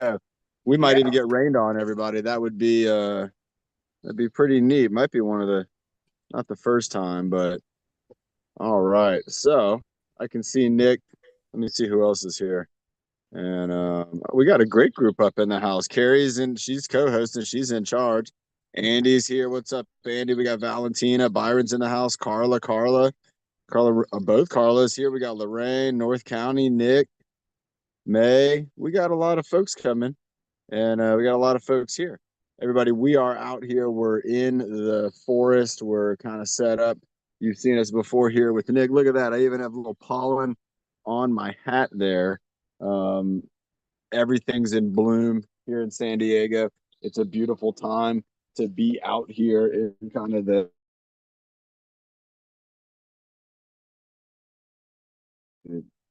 Yeah. We might even Yeah. get rained on, everybody. That'd be pretty neat. Might be one of the not the first time, but all right. So I can see Nick. Let me see who else is here. And we got a great group up in the house. Carrie's in, she's co-hosting, she's in charge. Andy's here. What's up, Andy? We got Valentina, Byron's in the house, Carla, both Carla's here. We got Lorraine, North County, Nick, May. We got a lot of folks coming, and we got a lot of folks here. Everybody, we are out here. We're in the forest. We're kind of set up. You've seen us before here with Nick. Look at that. I even have a little pollen on my hat there. Um, Everything's in bloom here in San Diego. It's a beautiful time to be out here in kind of the.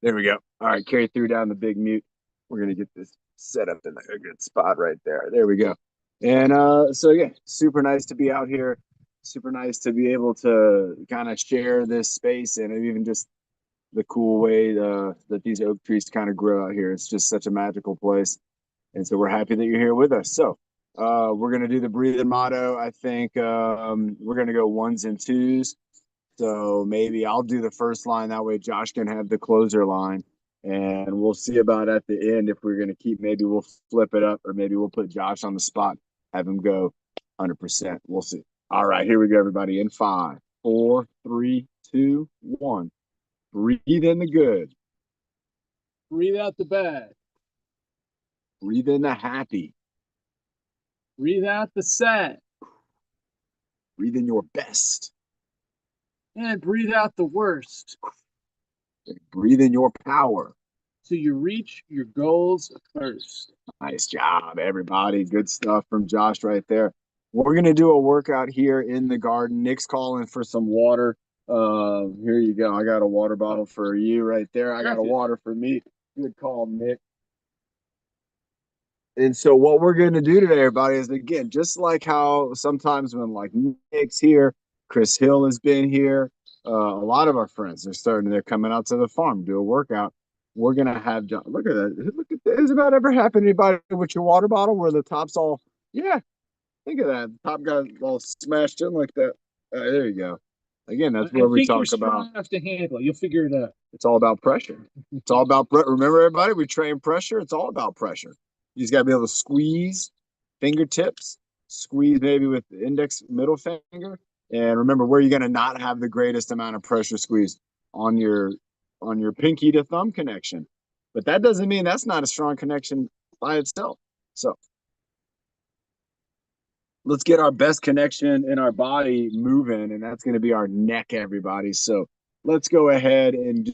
There we go. All right, Carrie threw down the big mute. We're gonna get this set up in a good spot right there. There we go. And so yeah, super nice to be out here. Super nice to be able to kind of share this space and even just the cool way that these oak trees kind of grow out here. It's just such a magical place. And so we're happy that you're here with us. So we're going to do the breathing motto. I think we're going to go ones and twos. So maybe I'll do the first line. That way Josh can have the closer line. And we'll see about at the end if we're going to keep, maybe we'll flip it up or maybe we'll put Josh on the spot, have him go 100%. We'll see. All right, here we go, everybody. In five, four, three, two, one. Breathe in the good. Breathe out the bad. Breathe in the happy. Breathe out the sad. Breathe in your best. And breathe out the worst. Breathe in your power. So you reach your goals first. Nice job, everybody. Good stuff from Josh right there. We're going to do a workout here in the garden. Nick's calling for some water. Here you go. I got a water bottle for you right there. I got a water for me. Good call, Nick. And so what we're going to do today, everybody, is again, just like how sometimes when like Nick's here, Chris Hill has been here, a lot of our friends are starting, they're coming out to the farm, do a workout. We're going to have John. Look at that. Look at that. Has that ever happened to anybody with your water bottle where the top's all, yeah, think of that. The top got all smashed in like that. There you go. Again, that's I where we think you're talk about strong enough to handle it. You'll figure it out. it's all about pressure. It's all about, remember, everybody, we train pressure. It's all about pressure. You just got to be able to squeeze fingertips, squeeze maybe with the index, middle finger. And remember, where you're going to not have the greatest amount of pressure squeeze on your pinky to thumb connection. But that doesn't mean that's not a strong connection by itself. So let's get our best connection in our body moving, and that's going to be our neck, everybody. So let's go ahead and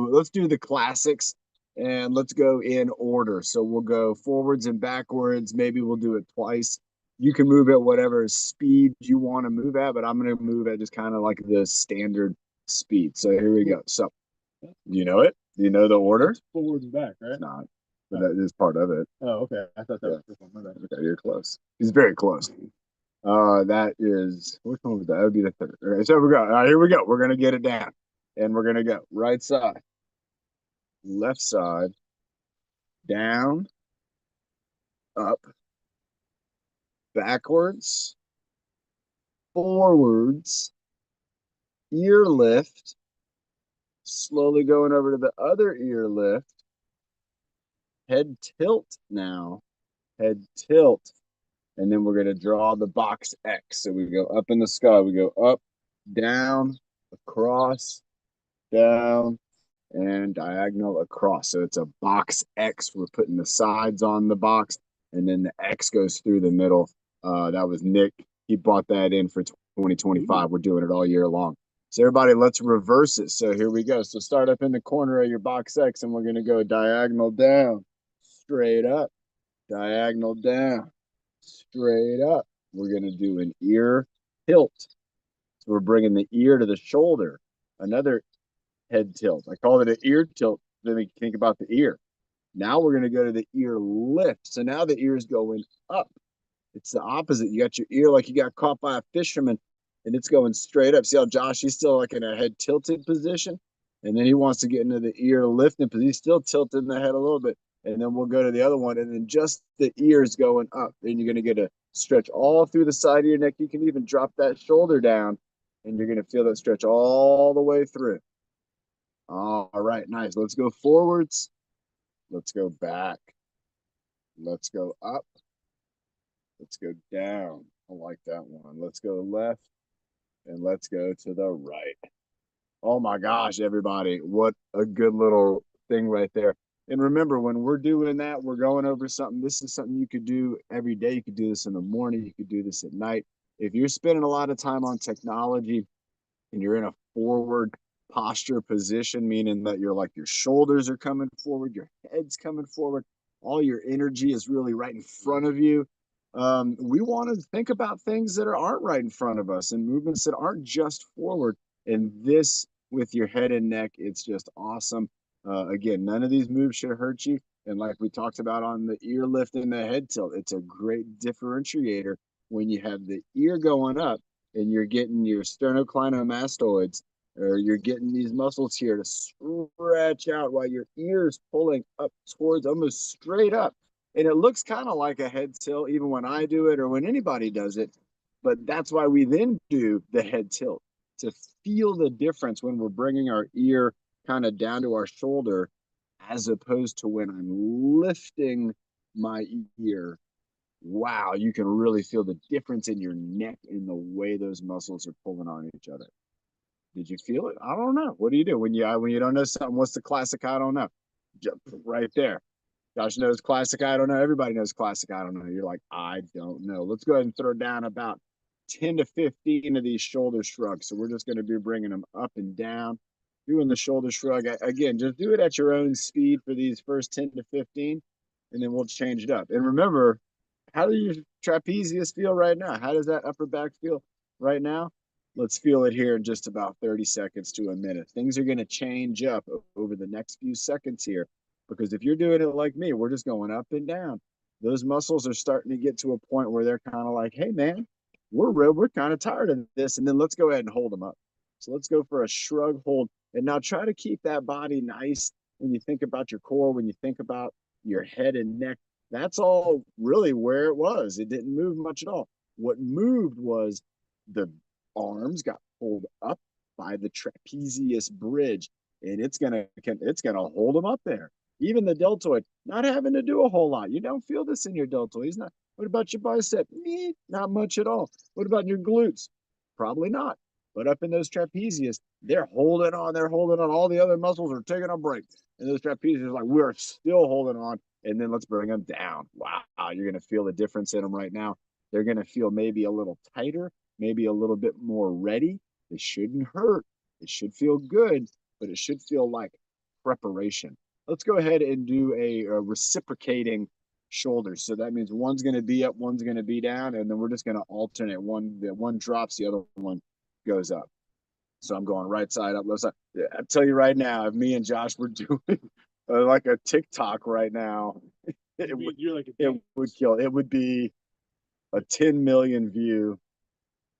let's do the classics, and let's go in order. So we'll go forwards and backwards. Maybe we'll do it twice. You can move at whatever speed you want to move at, but I'm going to move at just kind of like the standard speed. So here we go. So you know it? Do you know the order? Forward and back, right? It's not, but that is part of it. Oh, okay. I thought that Yeah. was the one. Okay, you're close. He's very close. That is, which one was that? That would be the third. All right, so we go. All right, here we go. We're gonna get it down, and we're gonna go right side, left side, down, up, backwards, forwards, ear lift, slowly going over to the other ear lift, head tilt now, head tilt, and then we're gonna draw the box X. So we go up in the sky. We go up, down, across, down, and diagonal across. So it's a box X. We're putting the sides on the box, and then the X goes through the middle. That was Nick. He brought that in for 2025. We're doing it all year long. So everybody, let's reverse it. So here we go. So start up in the corner of your box X, and we're going to go diagonal down, straight up, diagonal down, straight up. We're going to do an ear tilt. So we're bringing the ear to the shoulder. Another head tilt. I call it an ear tilt. Then we think about the ear. Now we're going to go to the ear lift. So now the ear is going up. It's the opposite. You got your ear like you got caught by a fisherman, and it's going straight up. See how Josh, he's still like in a head tilted position, and then he wants to get into the ear lifting because he's still tilted in the head a little bit. and then we'll go to the other one, and then just the ears going up. Then you're going to get a stretch all through the side of your neck. You can even drop that shoulder down, and you're going to feel that stretch all the way through. All right, nice. Let's go forwards. Let's go back. Let's go up. Let's go down. I like that one. Let's go left, and let's go to the right. Oh my gosh, everybody. What a good little thing right there. And remember, when we're doing that, we're going over something. This is something you could do every day. You could do this in the morning. You could do this at night. If you're spending a lot of time on technology and you're in a forward posture position, meaning that you're like your shoulders are coming forward, your head's coming forward, all your energy is really right in front of you. We want to think about things that aren't right in front of us and movements that aren't just forward. And this with your head and neck, it's just awesome. Again, none of these moves should hurt you. And like we talked about on the ear lift and the head tilt, it's a great differentiator when you have the ear going up and you're getting your sternocleidomastoids, or you're getting these muscles here to stretch out while your ears pulling up towards almost straight up. And it looks kind of like a head tilt, even when I do it or when anybody does it. But that's why we then do the head tilt to feel the difference when we're bringing our ear kind of down to our shoulder, as opposed to when I'm lifting my ear. Wow, you can really feel the difference in your neck in the way those muscles are pulling on each other. Did you feel it? I don't know. What do you do when you don't know something? What's the classic? I don't know. Right there. Josh knows classic. I don't know. Everybody knows classic. I don't know. You're like, I don't know. Let's go ahead and throw down about 10 to 15 of these shoulder shrugs. So we're just going to be bringing them up and down, doing the shoulder shrug. Again, just do it at your own speed for these first 10 to 15, and then we'll change it up. And remember, how does your trapezius feel right now? How does that upper back feel right now? Let's feel it here in just about 30 seconds to a minute. Things are going to change up over the next few seconds here, because if you're doing it like me, we're just going up and down. Those muscles are starting to get to a point where they're kind of like, hey, man, we're kind of tired of this. And then let's go ahead and hold them up. So let's go for a shrug hold. And now try to keep that body nice when you think about your core, when you think about your head and neck. That's all really where it was. It didn't move much at all. What moved was the arms got pulled up by the trapezius bridge, and it's gonna hold them up there. Even the deltoid, not having to do a whole lot. You don't feel this in your deltoid. He's not. What about your bicep? Not much at all. What about your glutes? Probably not. But up in those trapezius, they're holding on. They're holding on. All the other muscles are taking a break. And those trapezius are like, we're still holding on. And then let's bring them down. Wow. You're going to feel the difference in them right now. They're going to feel maybe a little tighter, maybe a little bit more ready. It shouldn't hurt. It should feel good, but it should feel like preparation. Let's go ahead and do a reciprocating shoulders. So that means one's going to be up, one's going to be down, and then we're just going to alternate. One drops, the other one goes up. So I'm going right side up, left side. I tell you right now, if me and Josh were doing like a TikTok right now, it would kill. It would be a 10 million view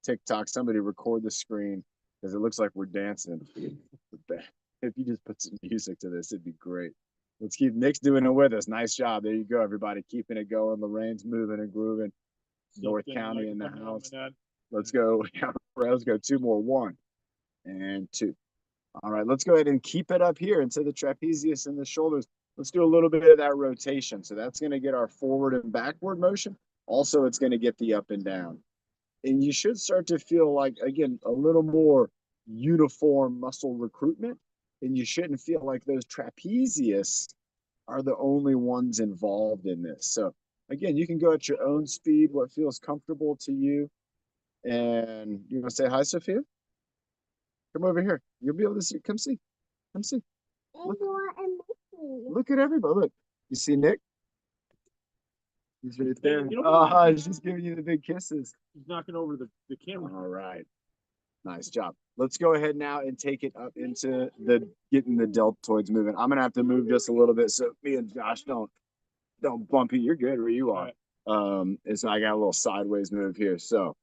TikTok. Somebody record the screen because it looks like we're dancing. If you just put some music to this, it'd be great. Let's keep Nick's doing it with us. Nice job. There you go, everybody. Keeping it going. Lorraine's moving and grooving. North County in the house. Let's go. Let's go. Two more. One and two. All right. Let's go ahead and keep it up here into the trapezius and the shoulders. Let's do a little bit of that rotation. So that's going to get our forward and backward motion. Also, it's going to get the up and down. And you should start to feel like, again, a little more uniform muscle recruitment. And you shouldn't feel like those trapezius are the only ones involved in this. So again, you can go at your own speed, what feels comfortable to you. And you want to say hi, Sophia? Come over here. You'll be able to see. Come see. Come see. Look, look at everybody. Look. You see Nick? He's right there. He's just giving you the big kisses. He's knocking over the camera. All right. Nice job. Let's go ahead now and take it up into the getting the deltoids moving. I'm gonna have to move just a little bit so me and Josh don't bump you. You're good where you are. And so I got a little sideways move here. So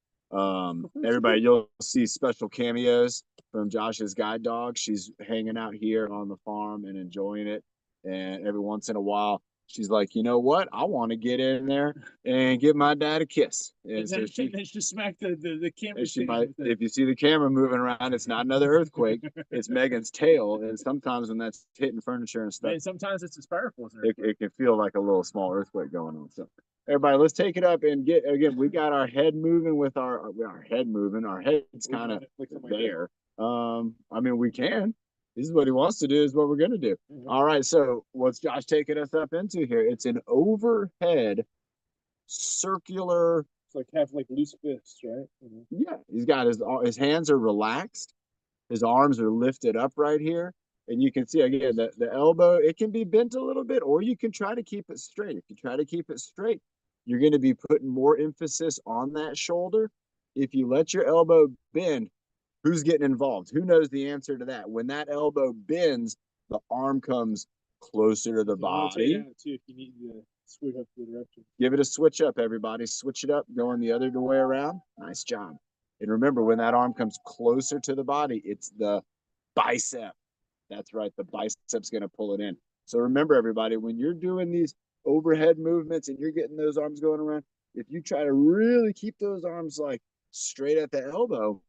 everybody, you'll see special cameos from Josh's guide dog. She's hanging out here on the farm and enjoying it. And every once in a while, She's like, you know what? I want to get in there and give my dad a kiss. And so and then she smacked the camera and she stand might, with it. if you see the camera moving around, it's not another earthquake. It's Megan's tail. And sometimes when that's hitting furniture and stuff, And sometimes it's a Spiracles. it can feel like a little small earthquake going on. So everybody, let's take it up and get again. We got our head moving with our head moving. Our head's kind of there. I mean, we can. This is what he wants to do. Is what we're gonna do. All right. So what's Josh taking us up into here? It's an overhead circular. It's like have like loose fists, right? Yeah, he's got his hands are relaxed. His arms are lifted up right here. And you can see again that the elbow, it can be bent a little bit, or you can try to keep it straight. If you try to keep it straight, you're going to be putting more emphasis on that shoulder. If you let your elbow bend, who's getting involved? Who knows the answer to that? When that elbow bends, the arm comes closer to the body. Too, if you need to switch up the direction. Give it a switch up, everybody. Switch it up, going the other way around. Nice job. And remember, when that arm comes closer to the body, it's the bicep. That's right. The bicep's going to pull it in. So remember, everybody, when you're doing these overhead movements and you're getting those arms going around, if you try to really keep those arms like straight at the elbow,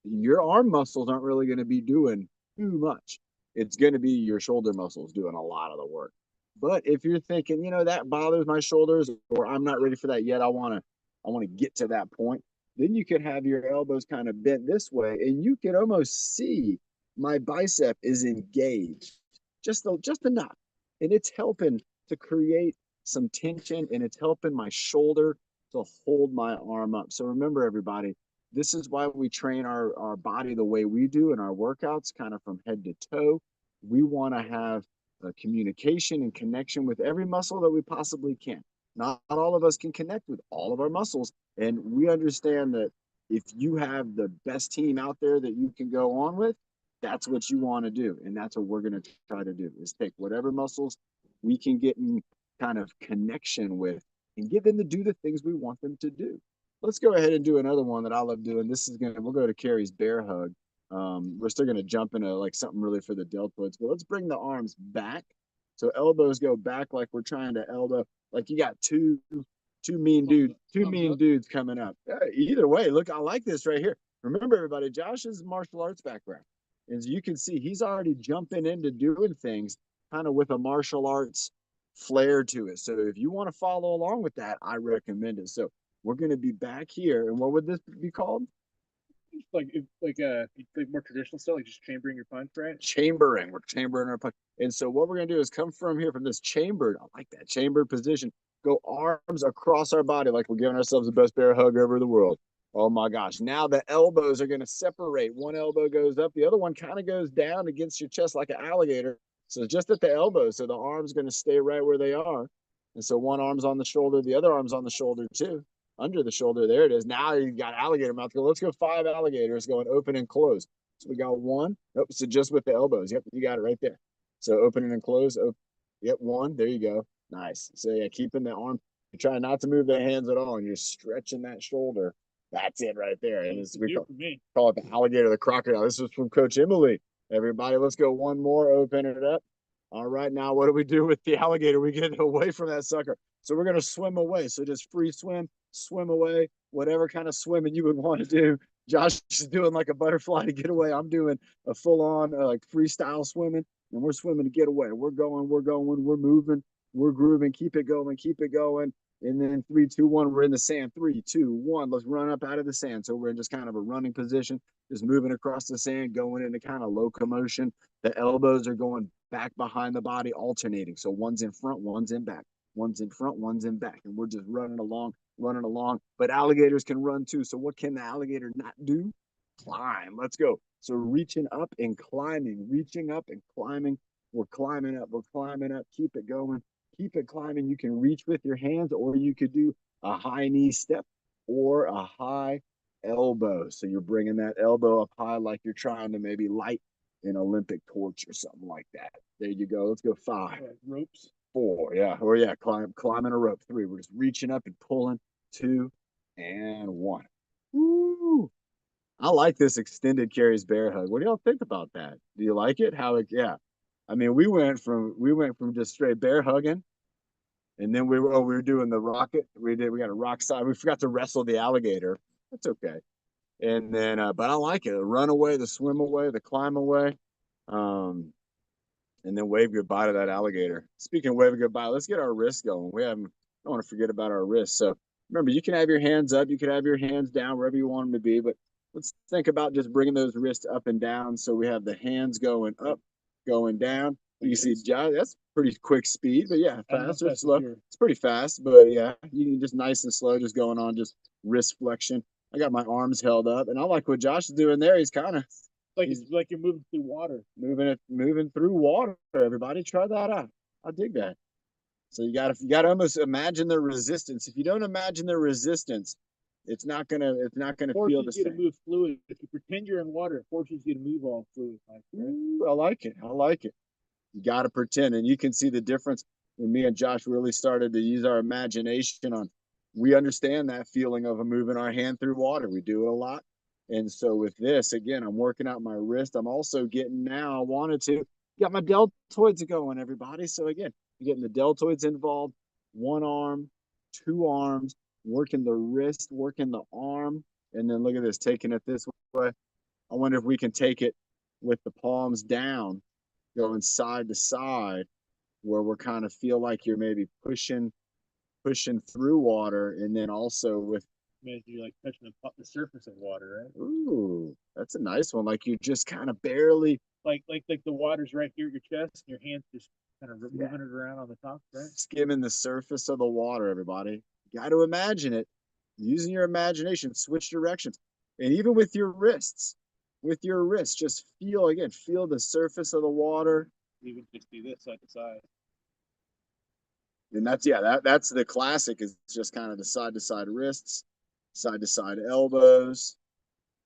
your arm muscles aren't really going to be doing too much. It's going to be your shoulder muscles doing a lot of the work. But if you're thinking, you know, that bothers my shoulders, or I'm not ready for that yet, I want to get to that point, then you could have your elbows kind of bent this way, and you can almost see my bicep is engaged just enough, and it's helping to create some tension, and it's helping my shoulder to hold my arm up. So remember, everybody, this is why we train our body the way we do in our workouts, kind of from head to toe. We want to have a communication and connection with every muscle that we possibly can. Not all of us can connect with all of our muscles. And we understand that if you have the best team out there that you can go on with, that's what you want to do. And that's what we're going to try to do is take whatever muscles we can get in kind of connection with and get them to do the things we want them to do. Let's go ahead and do another one that I love doing. This is we'll go to Carrie's bear hug. We're still gonna jump into like something really for the deltoids, but let's bring the arms back. So elbows go back like we're trying to elbow. Like you got two mean dudes coming up. Either way, look, I like this right here. Remember, everybody, Josh's martial arts background. As you can see, he's already jumping into doing things kind of with a martial arts flair to it. So if you want to follow along with that, I recommend it. So we're going to be back here. And what would this be called? Like more traditional style, like just chambering your punch, right? Chambering. We're chambering our punch. And so what we're going to do is come from here, from this chambered, I like that chambered position, go arms across our body like we're giving ourselves the best bear hug over the world. Oh my gosh. Now the elbows are going to separate. One elbow goes up, the other one kind of goes down against your chest like an alligator. So just at the elbow. So the arm's going to stay right where they are. And so one arm's on the shoulder, the other arm's on the shoulder too. Under the shoulder, there it is. Now you got alligator mouth. Let's go 5 alligators going open and close. So we got one. Nope. So just with the elbows. Yep. You got it right there. So opening and close. Yep. One. There you go. Nice. So yeah, keeping the arm. You're trying not to move the hands at all, and you're stretching that shoulder. That's it right there. And it's, call it the alligator, the crocodile. This is from Coach Emily. Everybody, let's go one more. Open it up. All right. Now, what do we do with the alligator? We get away from that sucker. So we're going to swim away. So just free swim away, whatever kind of swimming you would want to do. Josh is doing like a butterfly to get away. I'm doing a full on like freestyle swimming, and we're swimming to get away. We're going, we're moving, we're grooving. Keep it going, keep it going. And then 3, 2, 1, we're in the sand. 3, 2, 1. Let's run up out of the sand. So we're in just kind of a running position, just moving across the sand, going into kind of locomotion. The elbows are going back behind the body, alternating. So one's in front, one's in back. One's in front, one's in back. And we're just running along. But alligators can run too. So what can the alligator not do? Climb. Let's go. So reaching up and climbing, reaching up and climbing. We're climbing up. We're climbing up. Keep it going. Keep it climbing. You can reach with your hands, or you could do a high knee step or a high elbow. So you're bringing that elbow up high like you're trying to maybe light an Olympic torch or something like that. There you go. Let's go 5. Ropes. 4, yeah, or yeah, climbing a rope. 3, we're just reaching up and pulling. 2 and 1. Woo! I like this extended Carrie's bear hug. What do y'all think about that? Do you like it? How it? Yeah, I mean, we went from just straight bear hugging And then we were doing the rocket. We got a rock side. We forgot to wrestle the alligator. That's okay. And then, but I like it. The run away, the swim away, the climb away. Um, and then wave goodbye to that alligator. Speaking of waving goodbye, let's get our wrists going. We haven't, I don't want to forget about our wrists. So remember, you can have your hands up, you can have your hands down, wherever you want them to be. But let's think about just bringing those wrists up and down. So we have the hands going up, going down. You can see, Josh, that's pretty quick speed, but yeah, fast or slow. It's pretty fast, but yeah, you can just nice and slow, just going on, just wrist flexion. I got my arms held up, and I like what Josh is doing there. He's kind of it's like you're moving through water. Moving through water. Everybody try that out. I dig that. So you gotta almost imagine the resistance. If you don't imagine the resistance, it's not gonna feel the Forces you to same. move fluid. If you pretend you're in water, it forces you to move all fluid. Ooh, I like it. I like it. You gotta pretend, and you can see the difference when me and Josh really started to use our imagination on. We understand that feeling of moving our hand through water. We do it a lot. And so with this, again, I'm working out my wrist. I'm also getting now, I wanted to, got my deltoids going, everybody. So again, you're getting the deltoids involved, one arm, two arms, working the wrist, working the arm. And then look at this, taking it this way. I wonder if we can take it with the palms down, going side to side, where we're kind of feel like you're maybe pushing through water, and then also with Imagine you're like touching the surface of water, right? ooh, that's a nice one. Like you just kind of barely Like the water's right here at your chest, and your hands just kind of moving it around on the top, right? skimming the surface of the water. Everybody, you got to imagine it. Using your imagination, switch directions, and even with your wrists, just feel the surface of the water. Even just do this side to side. And that's the classic is just kind of the side to side wrists, side to side elbows.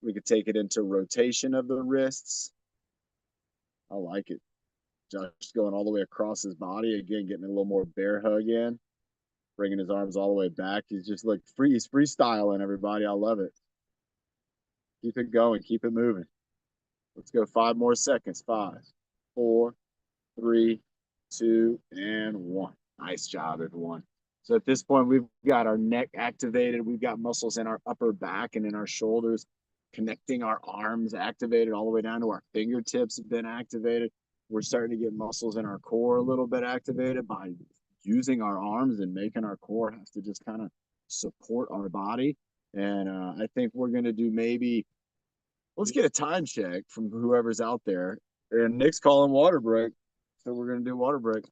We could take it into rotation of the wrists. I like it. Josh going all the way across his body again, getting a little more bear hug in, bringing his arms all the way back. He's just like free. He's freestyling. Everybody, I love it. Keep it going. Keep it moving. Let's go 5 more seconds. 5, 4, 3, 2, and 1. Nice job, everyone. So at this point, we've got our neck activated. We've got muscles in our upper back and in our shoulders, connecting our arms activated all the way down to our fingertips have been activated. We're starting to get muscles in our core a little bit activated by using our arms and making our core have to just kind of support our body. And I think we're going to do maybe, let's get a time check from whoever's out there. And Nick's calling water break. So we're going to do water break.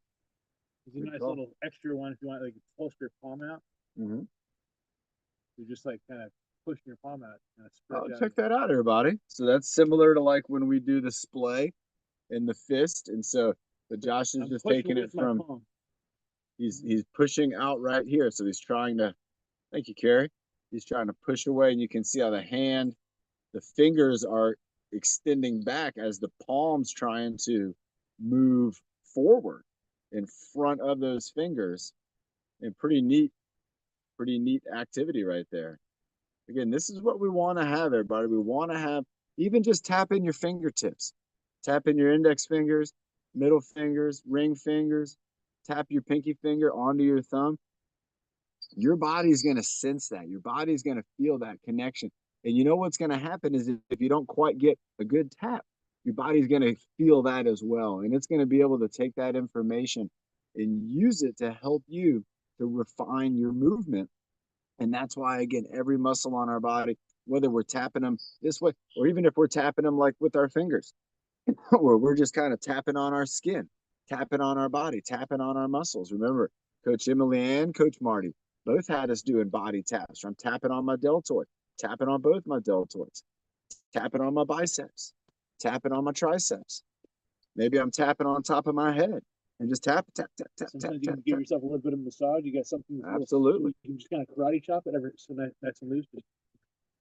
It's a nice little extra one if you want, like holster your palm out. Mm-hmm. You're just like kind of pushing your palm out. Check that out, everybody. So that's similar to like when we do the splay in the fist. And so the Josh is just taking it from, he's pushing out right here. So he's trying to, thank you, Carrie. He's trying to push away, and you can see how the fingers are extending back as the palms trying to move forward in front of those fingers. And pretty neat activity right there. Again, this is what we want to have, everybody. We want to have even just tap in your fingertips, tap in your index fingers, middle fingers, ring fingers, tap your pinky finger onto your thumb. Your body's going to sense that. Your body's going to feel that connection. And you know what's going to happen is if you don't quite get a good tap, your body's going to feel that as well. And it's going to be able to take that information and use it to help you to refine your movement. And that's why, again, every muscle on our body, whether we're tapping them this way, or even if we're tapping them like with our fingers, where we're just kind of tapping on our skin, tapping on our body, tapping on our muscles. Remember, Coach Emily and Coach Marty both had us doing body taps. I'm tapping on my deltoid, tapping on both my deltoids, tapping on my biceps, tapping on my triceps. Maybe I'm tapping on top of my head and just tap, tap, tap, tap, Sometimes tap, you can tap, give tap. yourself a little bit of massage. You got something. Absolutely. You can just kind of karate chop it ever so nice and loose.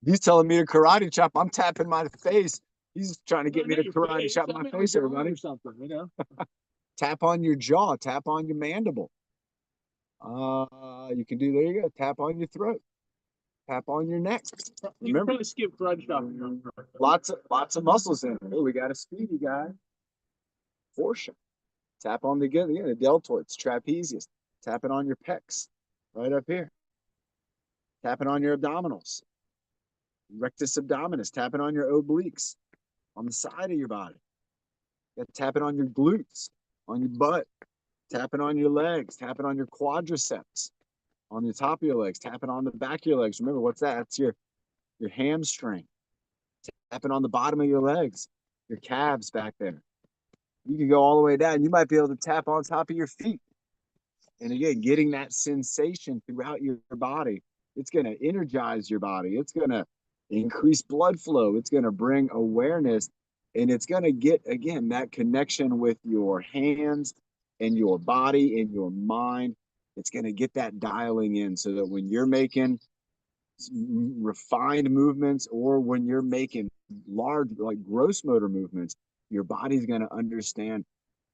He's telling me to karate chop. I'm tapping my face. He's trying to get me to karate chop my face, everybody. Or something, you know. Tap on your jaw. Tap on your mandible. You can do, there you go. Tap on your throat. Tap on your neck. You can probably skip karate chop. Lots of muscles in it. Oh, we got a speedy guy. Forcia. Tap on the deltoids, trapezius. tapping on your pecs right up here, tapping on your abdominals, rectus abdominis, tapping on your obliques on the side of your body. Tapping on your glutes, on your butt, tapping on your legs, tapping on your quadriceps, on the top of your legs, tapping on the back of your legs. Remember, what's that? That's your hamstring. Tapping on the bottom of your legs, your calves back there. You can go all the way down. You might be able to tap on top of your feet. And again, getting that sensation throughout your body, it's going to energize your body. It's going to increase blood flow. It's going to bring awareness. And it's going to get, again, that connection with your hands and your body and your mind. It's going to get that dialing in so that when you're making refined movements or when you're making large, like gross motor movements, your body's going to understand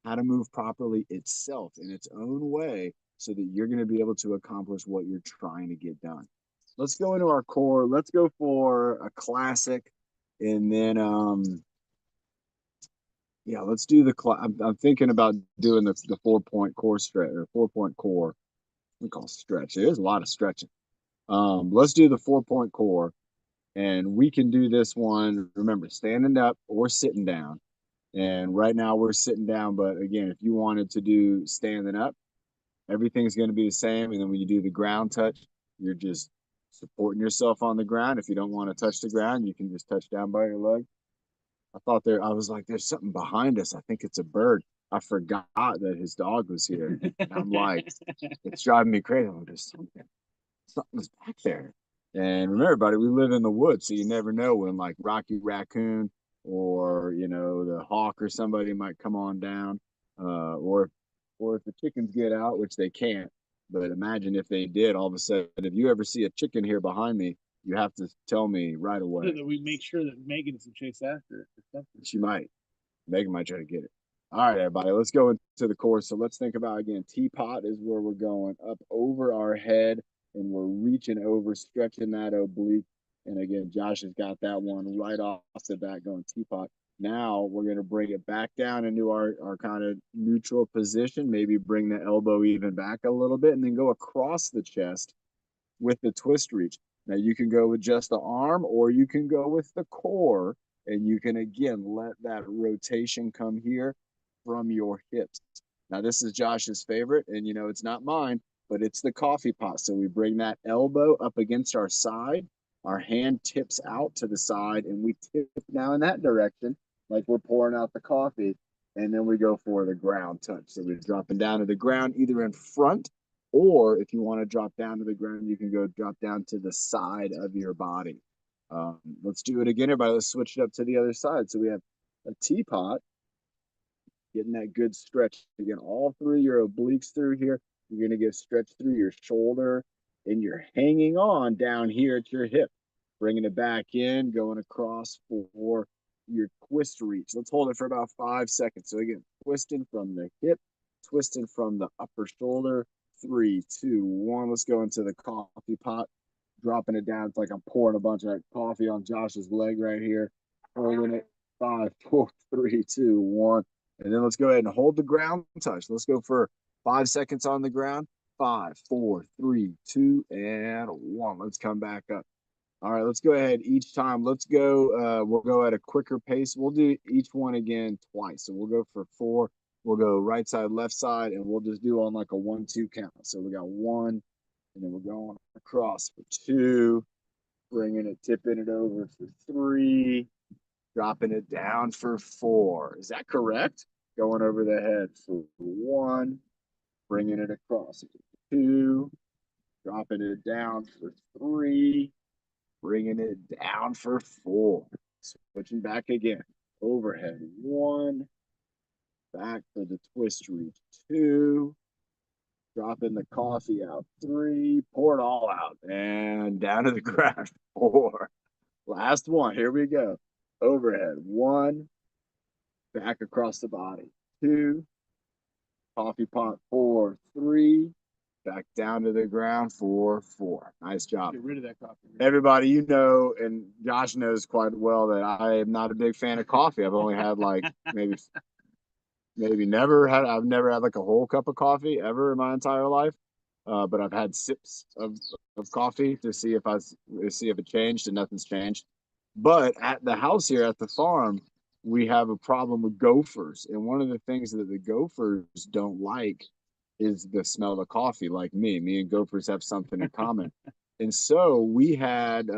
how to move properly itself in its own way so that you're going to be able to accomplish what you're trying to get done. Let's go into our core. Let's go for a classic. And then, yeah, let's do the, I'm thinking about doing the 4-point core stretch or 4-point core. We call stretch. There's a lot of stretching. Let's do the 4-point core. And we can do this one, remember, standing up or sitting down. And right now we're sitting down, but again, if you wanted to do standing up, everything's going to be the same. And then when you do the ground touch, you're just supporting yourself on the ground. If you don't want to touch the ground, you can just touch down by your leg. I was like, there's something behind us. I think it's a bird. I forgot that his dog was here. And I'm like, it's driving me crazy. I'm just something's back there. And remember, buddy, we live in the woods, so you never know when like Rocky Raccoon or the hawk or somebody might come on down, or if the chickens get out, which they can't. But imagine if they did, all of a sudden, if you ever see a chicken here behind me, you have to tell me right away. So that we make sure that Megan doesn't chase after it. She might. Megan might try to get it. All right, everybody, let's go into the course. So let's think about again. Teapot is where we're going up over our head, and we're reaching over, stretching that oblique. And again, Josh has got that one right off the bat going teapot. Now we're going to bring it back down into our kind of neutral position, maybe bring the elbow even back a little bit, and then go across the chest with the twist reach. Now you can go with just the arm or you can go with the core, and you can again let that rotation come here from your hips. Now this is Josh's favorite, and it's not mine, but it's the coffee pot. So we bring that elbow up against our side, our hand tips out to the side, and we tip now in that direction like we're pouring out the coffee. And then we go for the ground touch. So we're dropping down to the ground either in front, or if you want to drop down to the ground, you can go drop down to the side of your body. Let's do it again, everybody. Let's switch it up to the other side. So we have a teapot, getting that good stretch. Again, all through your obliques through here. You're going to get stretched through your shoulder, and you're hanging on down here at your hip. Bringing it back in, going across for your twist reach. Let's hold it for about 5 seconds. So again, twisting from the hip, twisting from the upper shoulder. 3, 2, 1. Let's go into the coffee pot. Dropping it down. It's like I'm pouring a bunch of coffee on Josh's leg right here. Holding it. 5, 4, 3, 2, 1. And then let's go ahead and hold the ground touch. Let's go for 5 seconds on the ground. 5, 4, 3, 2, and 1. Let's come back up. All right, let's go ahead each time. Let's go. We'll go at a quicker pace. We'll do each one again twice. So we'll go for 4. We'll go right side, left side, and we'll just do on like a 1-2 count. So we got 1, and then we're going across for 2, bringing it, tipping it over for 3, dropping it down for 4. Is that correct? Going over the head for 1, bringing it across for 2, dropping it down for 3, bringing it down for 4. Switching back again. Overhead 1, back for the twist reach 2, dropping the coffee out 3, pour it all out, and down to the ground 4. Last one. Here we go. Overhead 1, back across the body 2, coffee pot 4, 3, back down to the ground for 4. Nice job. Get rid of that coffee. Everybody, and Josh knows quite well that I am not a big fan of coffee. I've only had like maybe maybe never had. I've never had like a whole cup of coffee ever in my entire life. But I've had sips of coffee to see if it changed, and nothing's changed. But at the house here at the farm, we have a problem with gophers, and one of the things that the gophers don't like is the smell of coffee. Like me and gophers have something in common, and so we had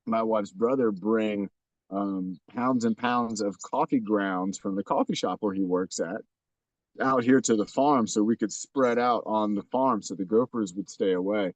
my wife's brother bring pounds and pounds of coffee grounds from the coffee shop where he works at out here to the farm so we could spread out on the farm so the gophers would stay away.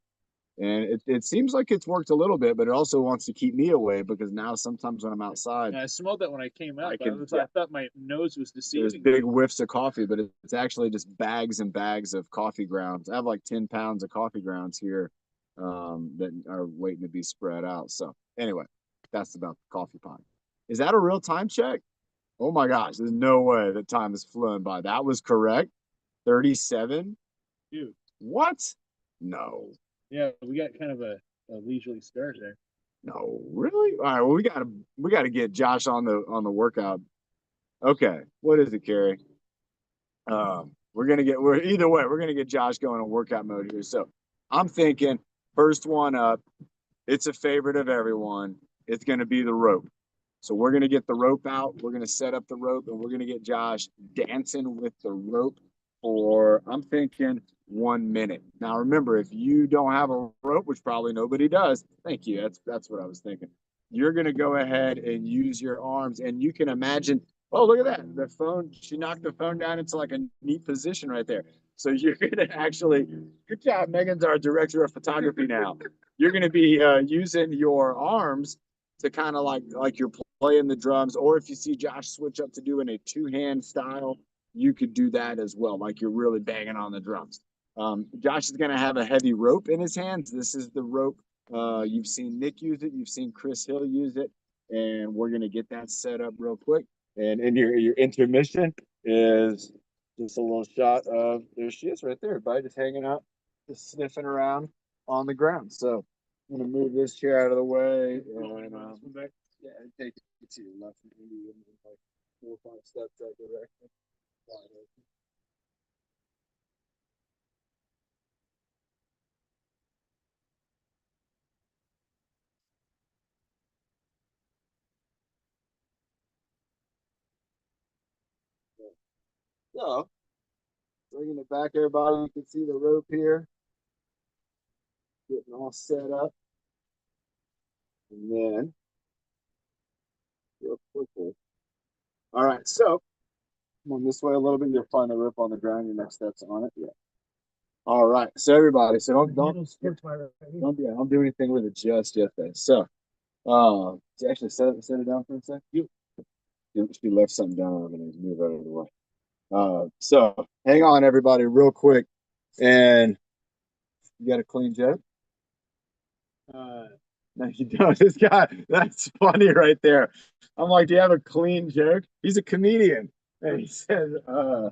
And it seems like it's worked a little bit, but it also wants to keep me away because now sometimes when I'm outside, I smelled that when I came out. yeah, I thought my nose was there's deceiving big me. whiffs of coffee, but it's actually just bags and bags of coffee grounds. I have like 10 pounds of coffee grounds here that are waiting to be spread out. So anyway, that's about the coffee pot. Is that a real time check? Oh my gosh, there's no way that time is flowing by. That was correct. 37. Dude, What? No. yeah, we got kind of a leisurely start there. No, really? All right, well we gotta get Josh on the workout. Okay. What is it, Carrie? We're either way, we're gonna get Josh going on workout mode here. So I'm thinking first one up, it's a favorite of everyone. It's gonna be the rope. So we're gonna get the rope out. We're gonna set up the rope, and we're gonna get Josh dancing with the rope for I'm thinking 1 minute. Now remember, if you don't have a rope, which probably nobody does, thank you. That's what I was thinking. You're gonna go ahead and use your arms, and you can imagine. Oh, look at that! The phone. She knocked the phone down into like a neat position right there. So you're gonna actually. Good job, Megan's our director of photography now. You're gonna be using your arms to kind of like you're playing the drums, or if you see Josh switch up to doing a two-hand style, you could do that as well, like you're really banging on the drums. Josh is going to have a heavy rope in his hands. This is the rope. You've seen Nick use it. You've seen Chris Hill use it, and we're going to get that set up real quick. And in your intermission is just a little shot of there she is right there, everybody, just hanging out, just sniffing around on the ground. So I'm gonna move this chair out of the way and yeah, take it to your left and maybe like 4 or 5 steps that direction. So bringing it back, everybody, you can see the rope here, getting all set up, and then real quickly. All right, so come on this way a little bit. You'll find the rope on the ground. Your next steps on it. Yeah. All right, so everybody, so don't do anything with it just yet. Then, so actually set it down for a sec. She left something down. I'm gonna move out of the way. So hang on, everybody, real quick, and you got a clean joke. No, you don't. This guy, that's funny right there. I'm like, do you have a clean joke? He's a comedian, and he says, I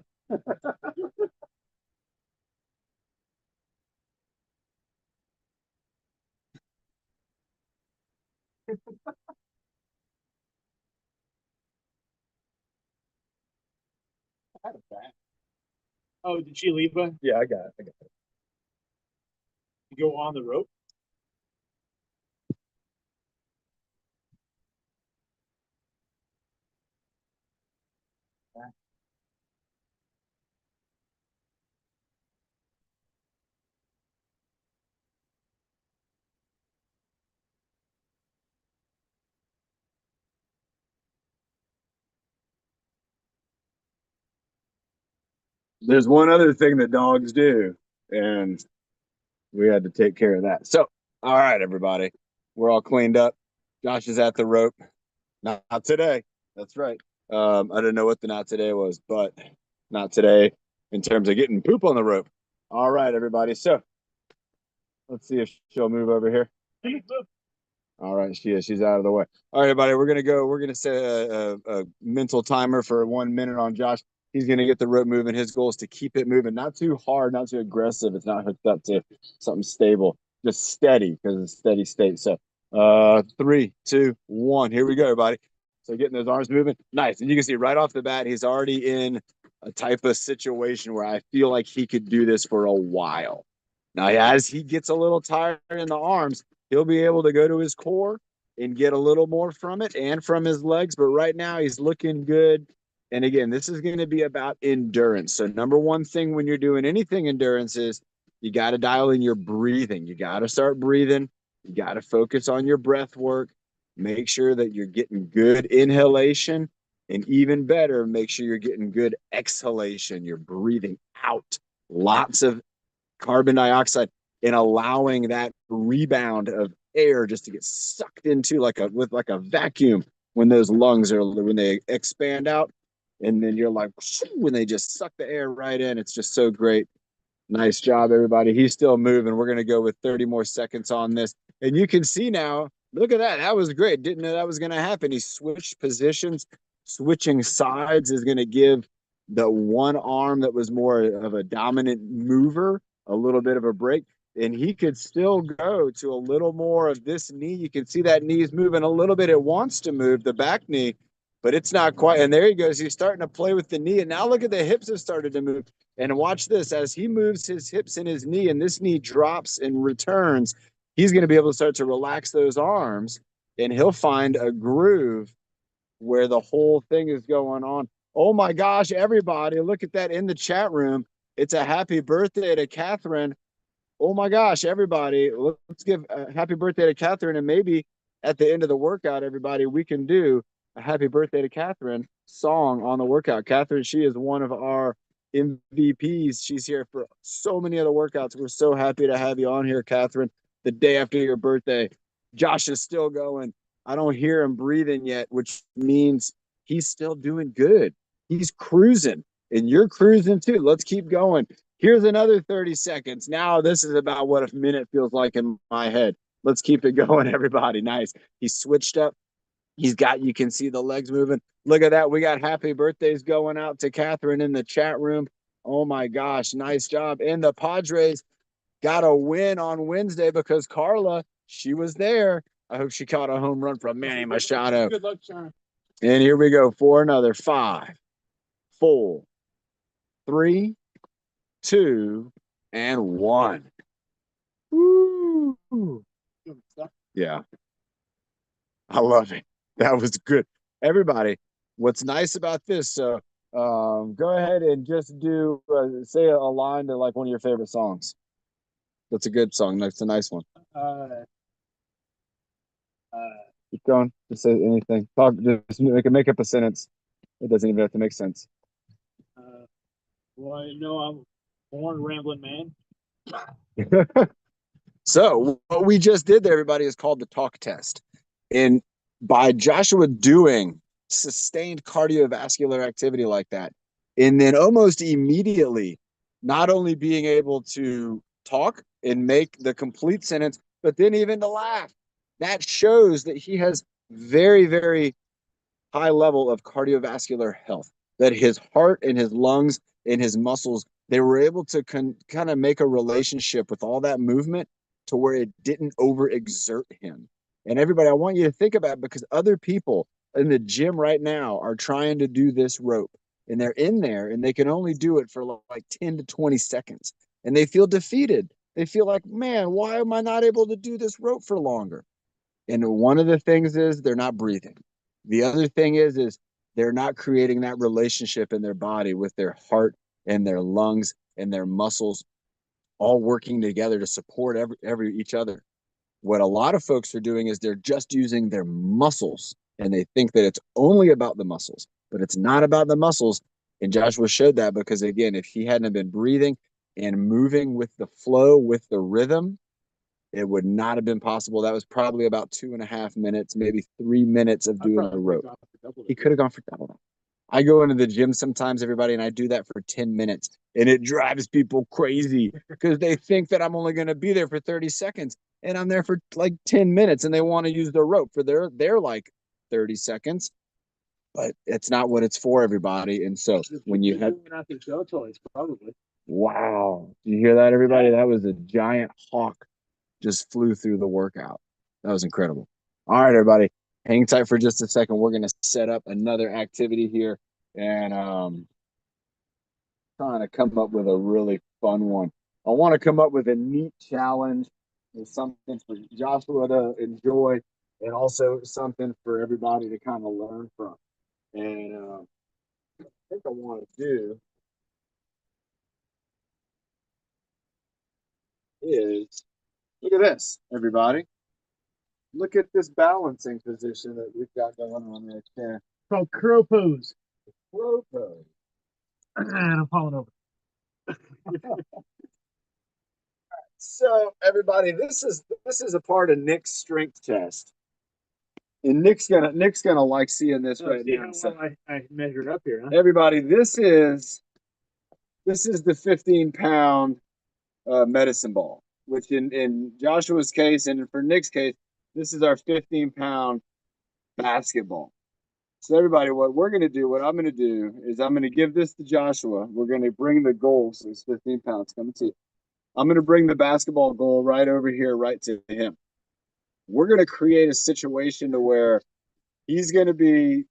had a bat. Oh, did she leave a Yeah, I got it. I got it. go on the rope? There's one other thing that dogs do, and we had to take care of that. So, all right, everybody, we're all cleaned up. Josh is at the rope. Not today. That's right. I didn't know what the not today was, but not today in terms of getting poop on the rope. All right, everybody. So let's see if she'll move over here. All right, she is. She's out of the way. All right, everybody. We're gonna go. We're gonna set a mental timer for 1 minute on Josh. He's gonna get the rope moving. His goal is to keep it moving, not too hard, not too aggressive. It's not hooked up to something stable, just steady because it's steady state. So, 3, 2, 1. Here we go, everybody. So getting those arms moving, nice. And you can see right off the bat, he's already in a type of situation where I feel like he could do this for a while. Now, as he gets a little tired in the arms, he'll be able to go to his core and get a little more from it and from his legs. But right now, he's looking good. And again, this is going to be about endurance. So, number one thing when you're doing anything endurance is you got to dial in your breathing. You got to start breathing. You got to focus on your breath work. Make sure that you're getting good inhalation. And even better, make sure you're getting good exhalation. You're breathing out lots of carbon dioxide and allowing that rebound of air just to get sucked into like a vacuum when those lungs are when they expand out, and then you're like when they just suck the air right in. It's just so great. Nice job, everybody. He's still moving. We're going to go with 30 more seconds on this. And you can see now, look at that. That was great. Didn't know that was going to happen. He switched positions. Switching sides is going to give the one arm that was more of a dominant mover a little bit of a break. And he could still go to a little more of this knee. You can see that knee's moving a little bit. It wants to move, the back knee, but it's not quite. And there he goes. He's starting to play with the knee. And now look at the hips have started to move. And watch this as he moves his hips and his knee, and this knee drops and returns. He's going to be able to start to relax those arms, and he'll find a groove where the whole thing is going on. Oh my gosh, everybody, look at that in the chat room. It's a happy birthday to Catherine. Oh my gosh, everybody, let's give a happy birthday to Catherine. And maybe at the end of the workout, everybody, we can do a happy birthday to Catherine song on the workout. Catherine, she is one of our MVPs. She's here for so many of the workouts. We're so happy to have you on here, Catherine, the day after your birthday. Josh is still going. I don't hear him breathing yet, which means he's still doing good. He's cruising, and you're cruising too. Let's keep going. Here's another 30 seconds. Now, this is about what a minute feels like in my head. Let's keep it going, everybody. Nice. He switched up. You can see the legs moving. Look at that. We got happy birthdays going out to Catherine in the chat room. Oh my gosh. Nice job. And the Padres got a win on Wednesday because Carla, she was there. I hope she caught a home run from Manny Machado. Good luck, Sean. And here we go for another 5, 4, 3, 2, and 1. Woo. Yeah. I love it. That was good. Everybody, what's nice about this? So go ahead and just do say a line to like one of your favorite songs. That's a good song. That's a nice one. Uh, Keep going. Just say anything. Talk. Just make up a sentence. It doesn't even have to make sense. well, I'm born rambling man. So what we just did there, everybody, is called the talk test. And by Joshua doing sustained cardiovascular activity like that, and then almost immediately, not only being able to talk and make the complete sentence, but then even to laugh, that shows that he has very, very high level of cardiovascular health, that his heart and his lungs and his muscles, they were able to kind of make a relationship with all that movement to where it didn't overexert him. And everybody, I want you to think about it because other people in the gym right now are trying to do this rope and they're in there and they can only do it for like 10 to 20 seconds and they feel defeated. They feel like, man, why am I not able to do this rope for longer? And one of the things is they're not breathing. The other thing is they're not creating that relationship in their body with their heart and their lungs and their muscles all working together to support every each other. What a lot of folks are doing is they're just using their muscles and they think that it's only about the muscles, but it's not about the muscles. And Joshua showed that because again, if he hadn't been breathing and moving with the flow, with the rhythm, it would not have been possible. That was probably about 2.5 minutes, maybe 3 minutes of doing the rope. He could have gone for double. I go into the gym sometimes, everybody, and I do that for 10 minutes. And it drives people crazy because they think that I'm only going to be there for 30 seconds. And I'm there for like 10 minutes and they want to use the rope for their like 30 seconds. But it's not what it's for, everybody. And so when you have not the show toys, probably. Wow. Do you hear that, everybody? That was a giant hawk just flew through the workout. That was incredible. All right, everybody. hang tight for just a second. We're going to set up another activity here and trying to come up with a really fun one. I want to come up with a neat challenge and something for Joshua to enjoy and also something for everybody to kind of learn from. And I think I want to do is look at this, everybody. Look at this balancing position that we've got going on right there. It's called crow pose. Crow pose. And I'm falling over. So everybody, this is a part of Nick's strength test. And Nick's gonna like seeing this right now. So I measured up here, huh? Everybody, this is the 15-pound medicine ball, which in Joshua's case and for Nick's case, this is our 15-pound basketball. So everybody, what I'm gonna do is I'm gonna give this to Joshua. We're gonna bring the goal, so it's 15 pounds coming to you. I'm gonna bring the basketball goal right over here, right to him. We're gonna create a situation to where he's gonna be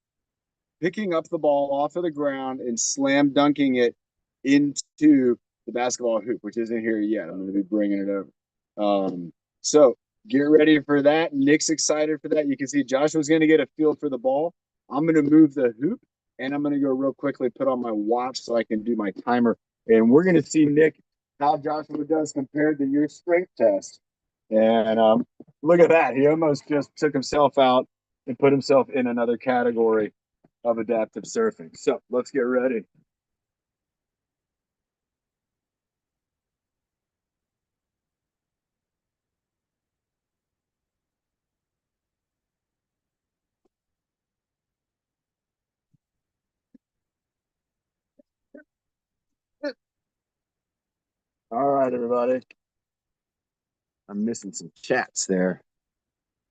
picking up the ball off of the ground and slam dunking it into the basketball hoop, which isn't here yet. I'm going to be bringing it over. So get ready for that. Nick's excited for that. You can see Joshua's going to get a feel for the ball. I'm going to move the hoop and I'm going to go real quickly, put on my watch so I can do my timer. And we're going to see, Nick, how Joshua does compared to your strength test. And look at that. He almost just took himself out and put himself in another category of adaptive surfing. So let's get ready. All right, everybody. I'm missing some chats there.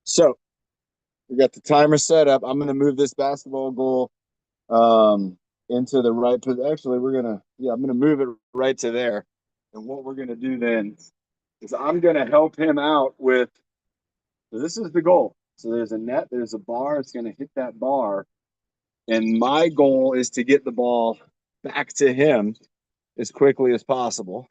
So we got the timer set up. I'm going to move this basketball goal into the right position. Actually, I'm going to move it right to there. And what we're going to do then is I'm going to help him out with, so this is the goal. So there's a net, there's a bar. It's going to hit that bar. And my goal is to get the ball back to him as quickly as possible.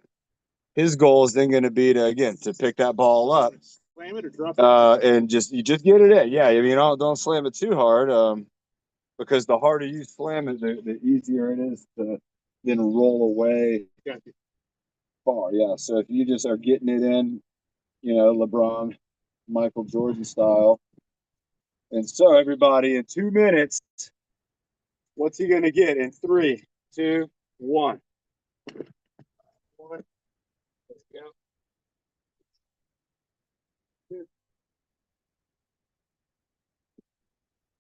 His goal is then going to be to pick that ball up, Slam it or drop it? and you just get it in. Yeah, I mean, don't slam it too hard, because the harder you slam it, the easier it is to then roll away far. Yeah, so if you just are getting it in, LeBron, Michael Jordan style, and so everybody in 2 minutes, what's he going to get in 3, 2, 1? Let's go. 2,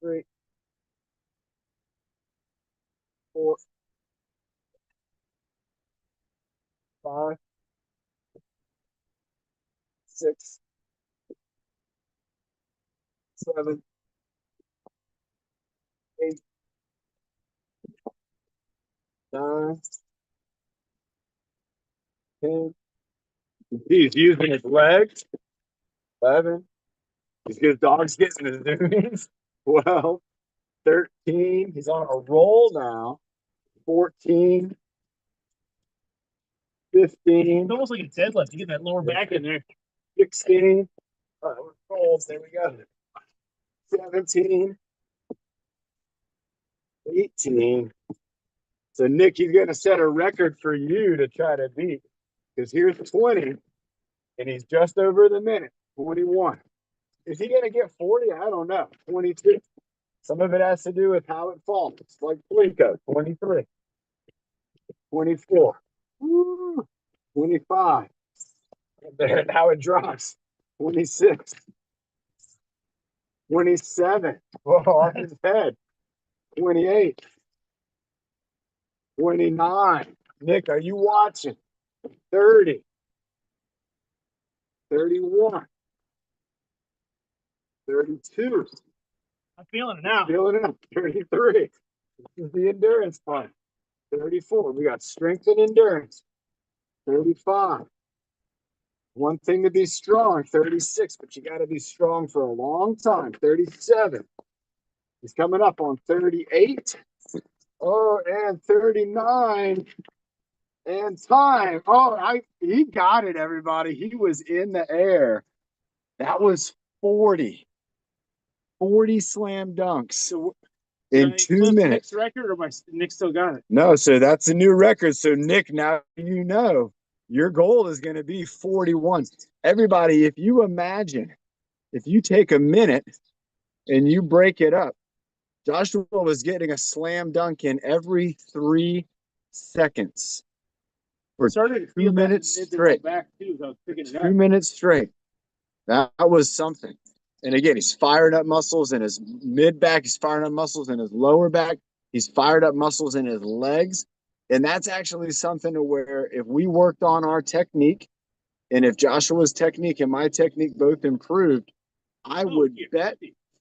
3, 4, 5, 6, 7, 8, 9, 10. He's using his legs. 11. He's good. Dog's getting his zoomies. 12, 13. He's on a roll now. 14, 15. It's almost like a deadlift. You get that lower back in there. 16. We're cold. There we go. 17, 18. So, Nick, he's going to set a record for you to try to beat because here's 20, and he's just over the minute. 21. Is he going to get 40? I don't know. 22. Some of it has to do with how it falls. It's like Fleco. 23. 24. Woo, 25. There, how it drops. 26. 27. Oh, off his head. 28. 29. Nick, are you watching? 30. 31. 32. I'm feeling it now. Feeling it up. 33. This is the endurance part. 34. We got strength and endurance. 35. One thing to be strong. 36, but you got to be strong for a long time. 37. He's coming up on 38. Oh, and 39. And time. Oh, he got it, everybody. He was in the air. That was 40. 40 slam dunks So in I 2 minutes. Nick's record, or Nick still got it? No, so that's a new record. So Nick, now you know your goal is going to be 41. Everybody, if you imagine, if you take a minute and you break it up, Joshua was getting a slam dunk in every 3 seconds for Started to 2 feel that minutes mid to straight. back too. I was picking it up. 2 minutes straight. That was something. And again, he's firing up muscles in his mid back. He's firing up muscles in his lower back. He's fired up muscles in his legs. And that's actually something to where if we worked on our technique and if Joshua's technique and my technique both improved, I would bet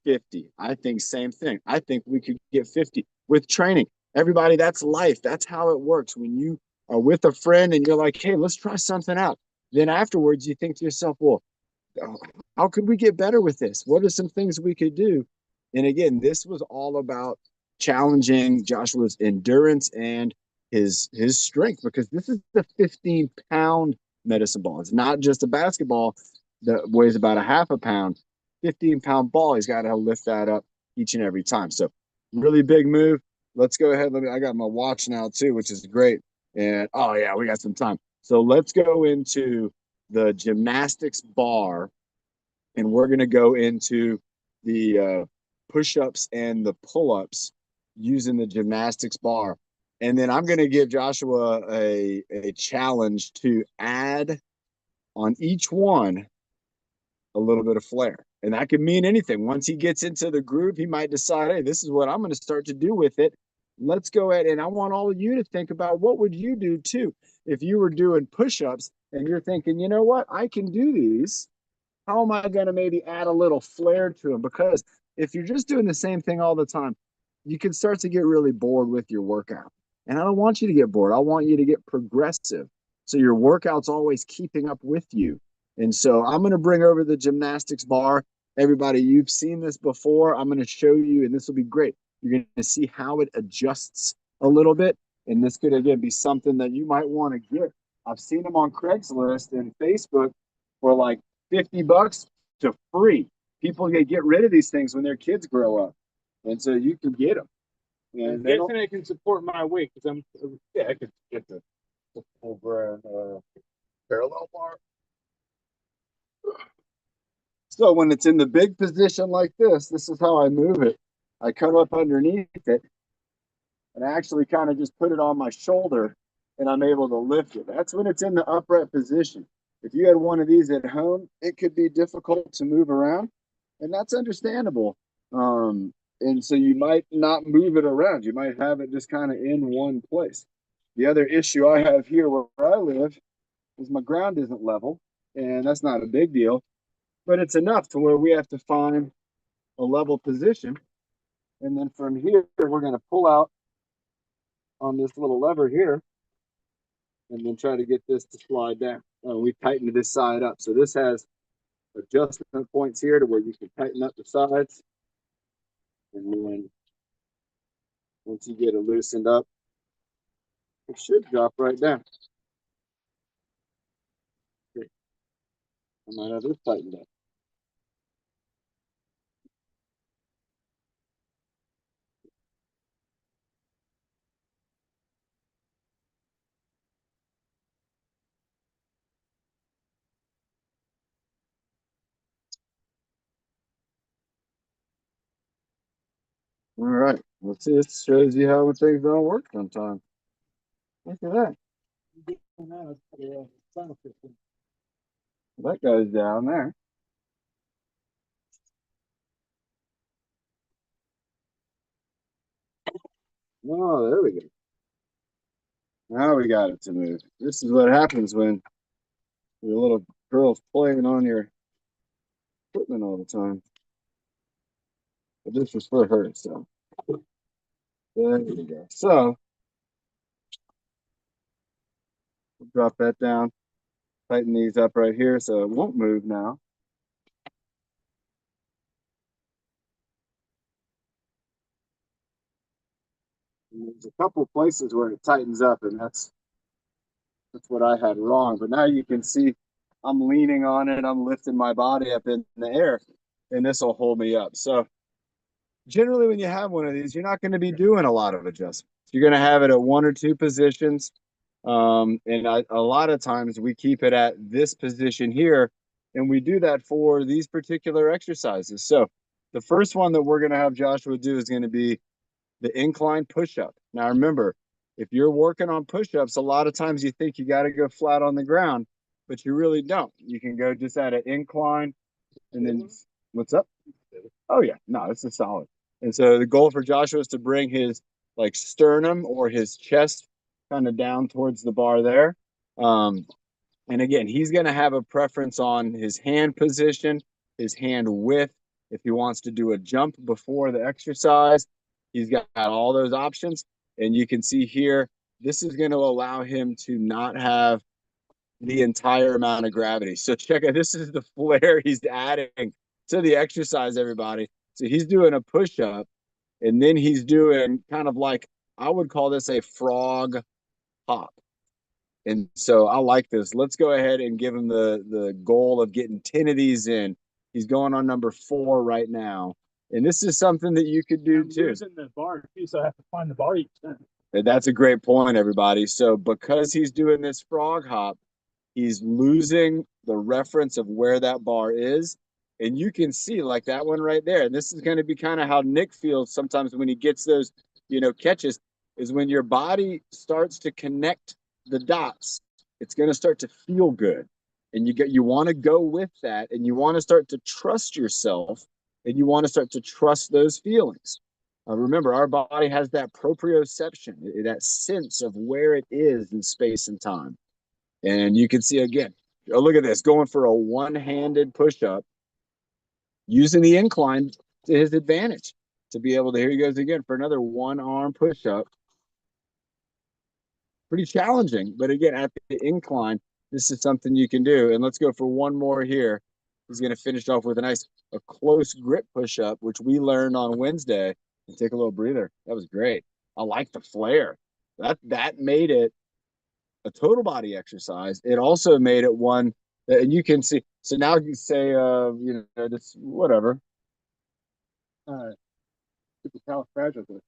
50. I think same thing. I think we could get 50 with training. Everybody, that's life. That's how it works. When you are with a friend and you're like, hey, let's try something out. Then afterwards, you think to yourself, well, how could we get better with this? What are some things we could do? And again, this was all about challenging Joshua's endurance and his strength because this is the 15-pound medicine ball. It's not just a basketball that weighs about a half a pound. 15-pound ball, he's got to lift that up each and every time. So really big move. Let's go ahead. I got my watch now too, which is great. And oh yeah, we got some time. So let's go into the gymnastics bar, and we're going to go into the push-ups and the pull-ups using the gymnastics bar. And then I'm going to give Joshua a challenge to add on each one a little bit of flair. And that could mean anything. Once he gets into the groove, he might decide, hey, this is what I'm going to start to do with it. Let's go ahead. And I want all of you to think about what would you do too if you were doing push-ups and you're thinking, you know what, I can do these. How am I going to maybe add a little flair to them? Because if you're just doing the same thing all the time, you can start to get really bored with your workout. And I don't want you to get bored. I want you to get progressive. So your workout's always keeping up with you. And so I'm going to bring over the gymnastics bar. Everybody, you've seen this before. I'm going to show you, and this will be great. You're going to see how it adjusts a little bit. And this could, again, be something that you might want to get. I've seen them on Craigslist and Facebook for like $50 to free. People get rid of these things when their kids grow up. And so you can get them. And I'm guessing I can support my weight because yeah, I could get the full brand parallel bar. So when it's in the big position like this is how I move it. I come up underneath it and I actually kind of just put it on my shoulder and I'm able to lift it. That's when it's in the upright position. If you had one of these at home, it could be difficult to move around, and that's understandable. And so you might not move it around. You might have it just kind of in one place. The other issue I have here where I live is my ground isn't level, and that's not a big deal, but it's enough to where we have to find a level position. And then from here, we're going to pull out on this little lever here and then try to get this to slide down. We tightened this side up. So this has adjustment points here to where you can tighten up the sides. And then once you get it loosened up, it should drop right down. Okay. I might have this tightened up. All right. Let's see. This shows you how things don't work sometimes. Look at that. That goes down there. Oh, there we go. Now we got it to move. This is what happens when your little girl's playing on your equipment all the time. But this was for her, so there we go. So we'll drop that down, tighten these up right here so it won't move now. there's a couple places where it tightens up, and that's what I had wrong. But now you can see I'm leaning on it, I'm lifting my body up in the air, and this will hold me up. So generally, when you have one of these, you're not going to be doing a lot of adjustments. You're going to have it at one or two positions. A lot of times we keep it at this position here, and we do that for these particular exercises. So the first one that we're going to have Joshua do is going to be the incline push-up. Now remember, if you're working on push-ups, a lot of times you think you got to go flat on the ground, but you really don't. You can go just at an incline, and then what's up? Oh yeah, no, this is solid. And so the goal for Joshua is to bring his like sternum or his chest kind of down towards the bar there. Um, and again, he's going to have a preference on his hand position, his hand width. If he wants to do a jump before the exercise, he's got all those options. And you can see here, this is going to allow him to not have the entire amount of gravity. So check out, this is the flare he's adding to the exercise, everybody. So he's doing a push-up, and then he's doing kind of like, I would call this a frog hop. And so I like this. Let's go ahead and give him the goal of getting 10 of these in. He's going on number 4 right now. And this is something that you could do I'm too. losing the bar too, so I have to find the bar each time. And that's a great point, everybody. So because he's doing this frog hop, he's losing the reference of where that bar is. And you can see like that one right there. And this is going to be kind of how Nick feels sometimes when he gets those, catches, is when your body starts to connect the dots, it's going to start to feel good. And you want to go with that, and you want to start to trust yourself, and you want to start to trust those feelings. Remember, our body has that proprioception, that sense of where it is in space and time. And you can see again, oh, look at this, going for a one-handed push-up, using the incline to his advantage to be able to, here he goes again for another one-arm push-up. Pretty challenging, but again, at the incline, this is something you can do. And let's go for one more here. He's going to finish off with a close grip push-up, which we learned on Wednesday. And take a little breather. That was great. I like the flare. That made it a total body exercise. It also made it one and you can see. So now you say, this whatever. Supercalifragilistic.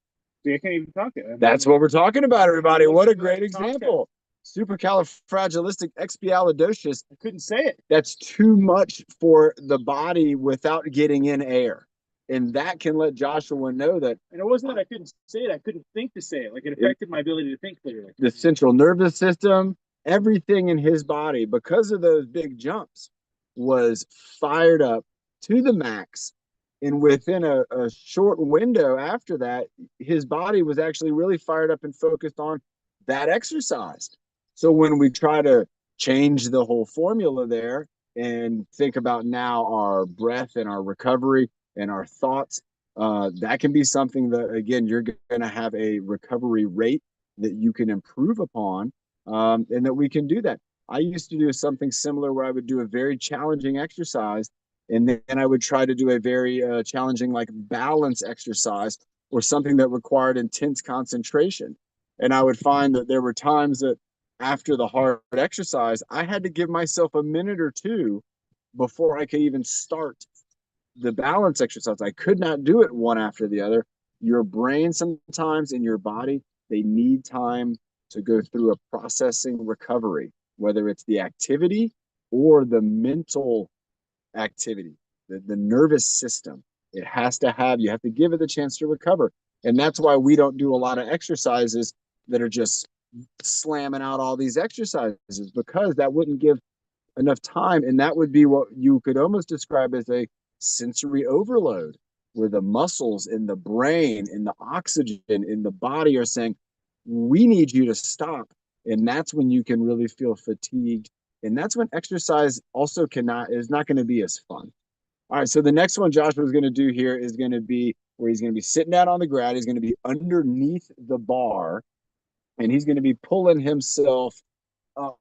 See, I can't even talk it. That's what we're talking about, everybody. What a great example. Supercalifragilisticexpialidocious. I couldn't say it. That's too much for the body without getting in air. And that can let Joshua know that. And it wasn't that I couldn't say it, I couldn't think to say it. Like it affected my ability to think clearly. The central nervous system, everything in his body, because of those big jumps, was fired up to the max. And within a short window after that, his body was actually really fired up and focused on that exercise. So when we try to change the whole formula there and think about now our breath and our recovery and our thoughts, that can be something that, again, you're going to have a recovery rate that you can improve upon, and that we can do that. I used to do something similar where I would do a very challenging exercise, and then I would try to do a very challenging like balance exercise or something that required intense concentration. And I would find that there were times that after the hard exercise, I had to give myself a minute or two before I could even start the balance exercise. I could not do it one after the other. Your brain sometimes and your body, they need time to go through a processing recovery, whether it's the activity or the mental activity, the nervous system. It has to have, you have to give it the chance to recover. And that's why we don't do a lot of exercises that are just slamming out all these exercises, because that wouldn't give enough time. And that would be what you could almost describe as a sensory overload, where the muscles and the brain and the oxygen in the body are saying, we need you to stop. And that's when you can really feel fatigued. And that's when exercise also is not going to be as fun. All right. So the next one Joshua is going to do here is going to be where he's going to be sitting out on the ground. He's going to be underneath the bar, and he's going to be pulling himself up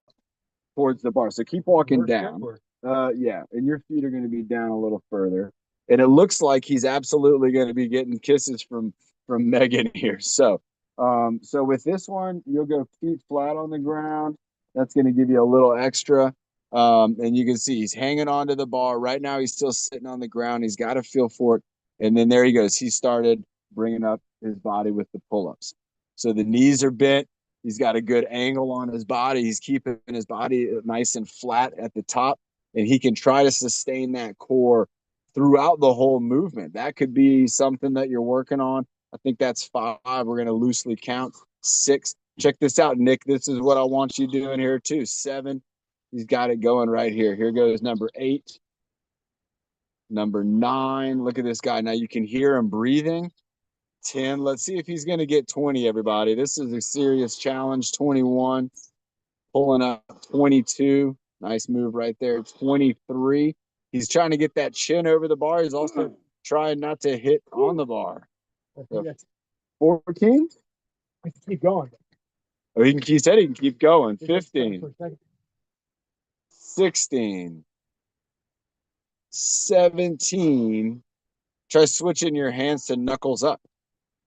towards the bar. So keep walking down. Yeah. And your feet are going to be down a little further. And it looks like he's absolutely going to be getting kisses from Megan here. So So with this one, you'll go feet flat on the ground. That's going to give you a little extra. And you can see he's hanging onto the bar. Right now, he's still sitting on the ground. He's got a feel for it. And then there he goes. He started bringing up his body with the pull-ups. So the knees are bent. He's got a good angle on his body. He's keeping his body nice and flat at the top. And he can try to sustain that core throughout the whole movement. That could be something that you're working on. I think that's 5. We're going to loosely count 6. Check this out, Nick. This is what I want you doing here too. 7. He's got it going right here. Here goes number 8, number 9. Look at this guy. Now you can hear him breathing. 10. Let's see if he's going to get 20, everybody. This is a serious challenge. 21. Pulling up 22. Nice move right there. 23. He's trying to get that chin over the bar. He's also trying not to hit on the bar. So 14. I can keep going. Oh, he said he can keep going. 15. 16. 17. Try switching your hands to knuckles up.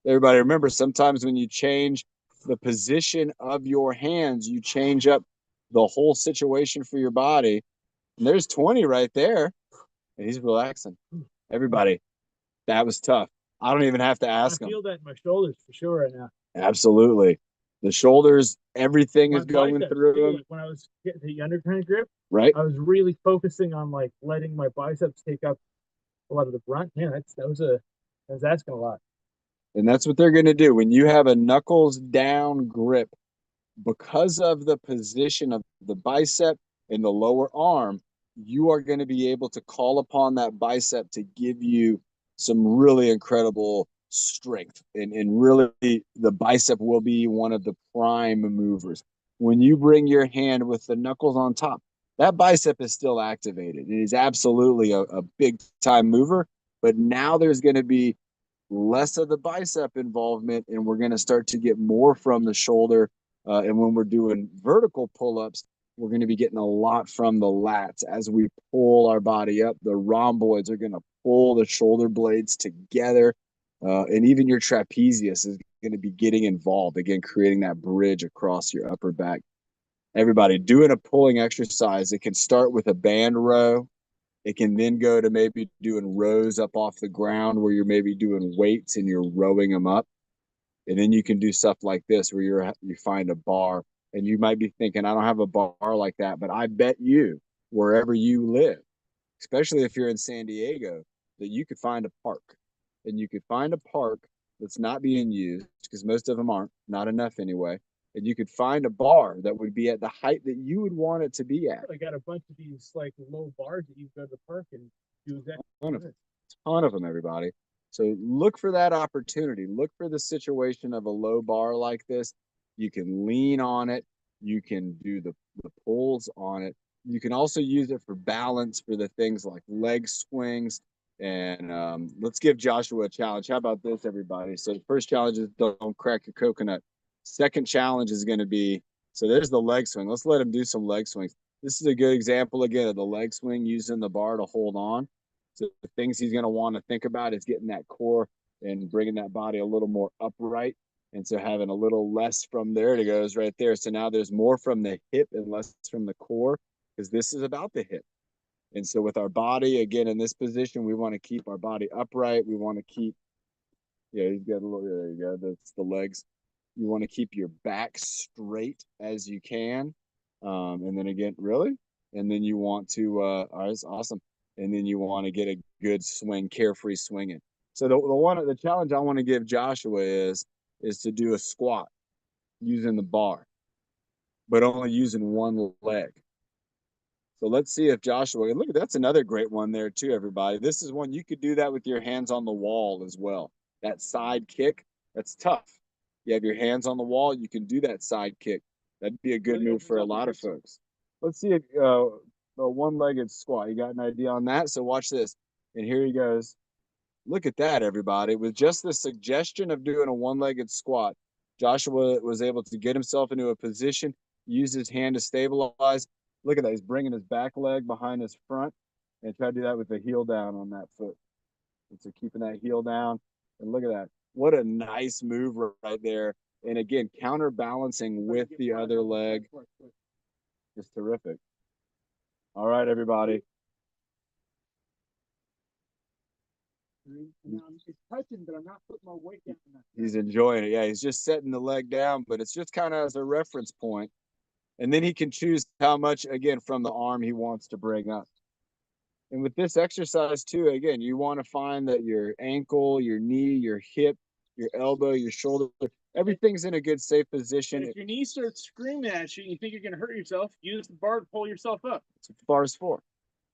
Everybody remember, sometimes when you change the position of your hands, you change up the whole situation for your body. And there's 20 right there. And he's relaxing. Everybody, that was tough. I don't even have to ask him. I feel that in my shoulders for sure right now. Absolutely. The shoulders, everything is going through like when I was getting the under kind of grip, right? I was really focusing on like letting my biceps take up a lot of the brunt. Man, that was asking a lot. And that's what they're going to do. When you have a knuckles down grip, because of the position of the bicep and the lower arm, you are going to be able to call upon that bicep to give you some really incredible strength. And really, the bicep will be one of the prime movers. When you bring your hand with the knuckles on top, that bicep is still activated. It is absolutely a big time mover. But now there's going to be less of the bicep involvement, and we're going to start to get more from the shoulder. And when we're doing vertical pull-ups, we're going to be getting a lot from the lats. As we pull our body up, the rhomboids are going to pull the shoulder blades together. And even your trapezius is going to be getting involved, again, creating that bridge across your upper back. Everybody doing a pulling exercise, it can start with a band row. It can then go to maybe doing rows up off the ground where you're maybe doing weights and you're rowing them up. And then you can do stuff like this where you find a bar and you might be thinking, I don't have a bar like that, but I bet you wherever you live, especially if you're in San Diego, that you could find a park. And you could find a park that's not being used because most of them aren't, not enough anyway. And you could find a bar that would be at the height that you would want it to be at. I got a bunch of these like low bars that you go to the park and do exactly. Ton of them, everybody. So look for that opportunity. Look for the situation of a low bar like this. You can lean on it. You can do the pulls on it. You can also use it for balance for the things like leg swings. And let's give Joshua a challenge. How about this, everybody? So the first challenge is don't crack your coconut. Second challenge is going to be, so there's the leg swing. Let's let him do some leg swings. This is a good example, again, of the leg swing using the bar to hold on. So the things he's going to want to think about is getting that core and bringing that body a little more upright. And so having a little less from there to goes right there. So now there's more from the hip and less from the core because this is about the hip. And so with our body, again, in this position, we want to keep our body upright. We want to keep, yeah, he's got a little, there you go. That's the legs. You want to keep your back straight as you can. And then again, really? And then you want to, all right, that's awesome. And then you want to get a good swing, carefree swinging. So the challenge I want to give Joshua is to do a squat using the bar, but only using one leg. So let's see if Joshua, look, that's another great one there too, everybody. This is one you could do that with your hands on the wall as well. That side kick, that's tough. You have your hands on the wall, you can do that side kick. That'd be a good move for a lot of folks. Let's see a one-legged squat. You got an idea on that? So watch this. And here he goes. Look at that, everybody. With just the suggestion of doing a one-legged squat, Joshua was able to get himself into a position, use his hand to stabilize. Look at that. He's bringing his back leg behind his front and try to do that with the heel down on that foot. And so keeping that heel down. And look at that. What a nice move right there. And again, counterbalancing with the other leg is terrific. All right, everybody. He's touching, but I'm not putting my weight down. He's enjoying it. Yeah, he's just setting the leg down, but it's just kind of as a reference point. And then he can choose how much, again, from the arm he wants to bring up. And with this exercise, too, again, you want to find that your ankle, your knee, your hip, your elbow, your shoulder, everything's in a good, safe position. If your knee starts screaming at you and you think you're going to hurt yourself, use the bar to pull yourself up. That's what the bar is for.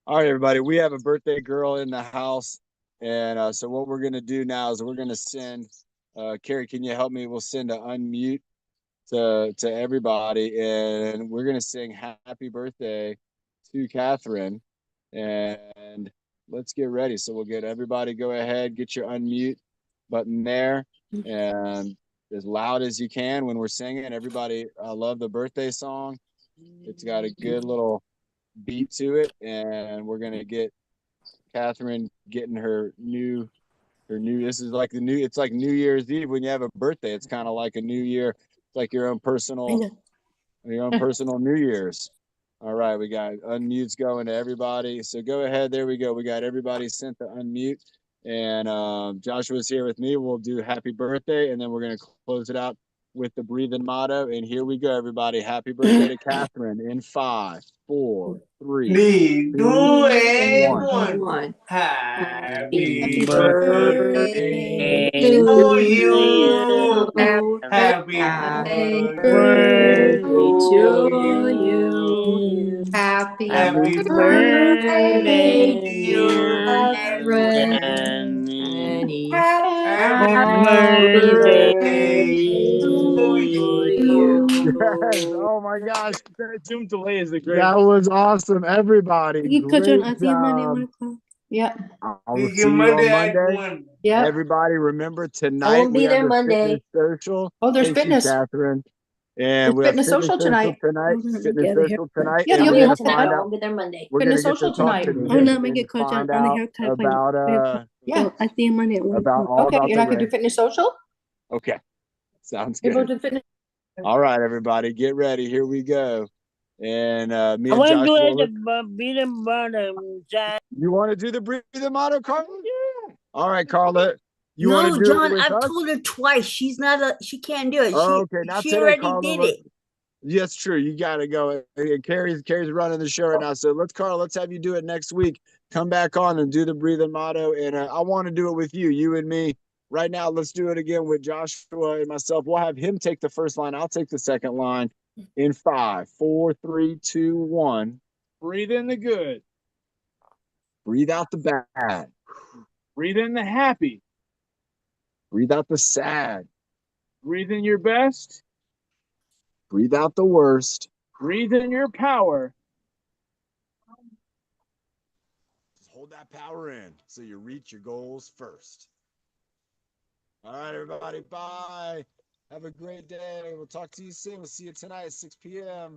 All right, everybody, we have a birthday girl in the house. And so what we're going to do now is we're going to send, Carrie, can you help me? We'll send an unmute to everybody, and we're going to sing happy birthday to Catherine. And let's get ready. So we'll get everybody, go ahead, get your unmute button there, and as loud as you can when we're singing. Everybody, I love the birthday song. It's got a good little beat to it, and we're gonna get Catherine getting this is like it's like New Year's Eve when you have a birthday. It's kind of like a new year. It's like your own personal New Year's. All right, we got unmutes going to everybody. So go ahead. There we go. We got everybody sent to unmute. And Joshua's here with me. We'll do happy birthday, and then we're going to close it out with the breathing motto. And here we go, everybody. Happy birthday to Catherine in 5, 4, 3, 2, 1. 1. Happy Happy birthday birthday to to you. you. Happy Happy birthday birthday to to you. you. Happy Happy birthday, birthday, dear dear Catherine. Danny. Annie. Happy Happy birthday birthday to to you. Yes. you. Oh my gosh. Zoom delay is the great. That was awesome, everybody. Great job. Yeah. I will see you on Monday. Yeah. Everybody, remember I tonight won't we be have there the fitness Monday. social. Oh, there's Thank you, fitness. Catherine. And There's we have fitness fitness social social tonight. tonight. Fitness social tonight, Yeah, and you'll we're be gonna home tonight. find I out. won't be there Monday. We're gonna Fitness get to social talk tonight. to Oh, Nick and find out yeah. about all Okay, about you're the not gonna do race. fitness social? Okay, sounds You're going good. to fitness. All right, everybody, get ready. Here we go. And me I and want to do Joshua. it the beating bottom, John. You want to do the breathing motto, Carla? Yeah. All right, Carla. You want No, to do it John, with I've us? told her twice. She can't do it. Oh, okay, not She today, already Carla. did it. Yes, true. You got to go. And Carrie's running the show right now. So let's have you do it next week. Come back on and do the breathing motto. And I want to do it with you and me. Right now, let's do it again with Joshua and myself. We'll have him take the first line. I'll take the second line in 5, 4, 3, 2, 1. Breathe in the good. Breathe out the bad. Breathe in the happy. Breathe out the sad. Breathe in your best. Breathe out the worst. Breathe in your power. Hold that power in so you reach your goals first. All right, everybody. Bye. Have a great day. We'll talk to you soon. We'll see you tonight at 6 p.m.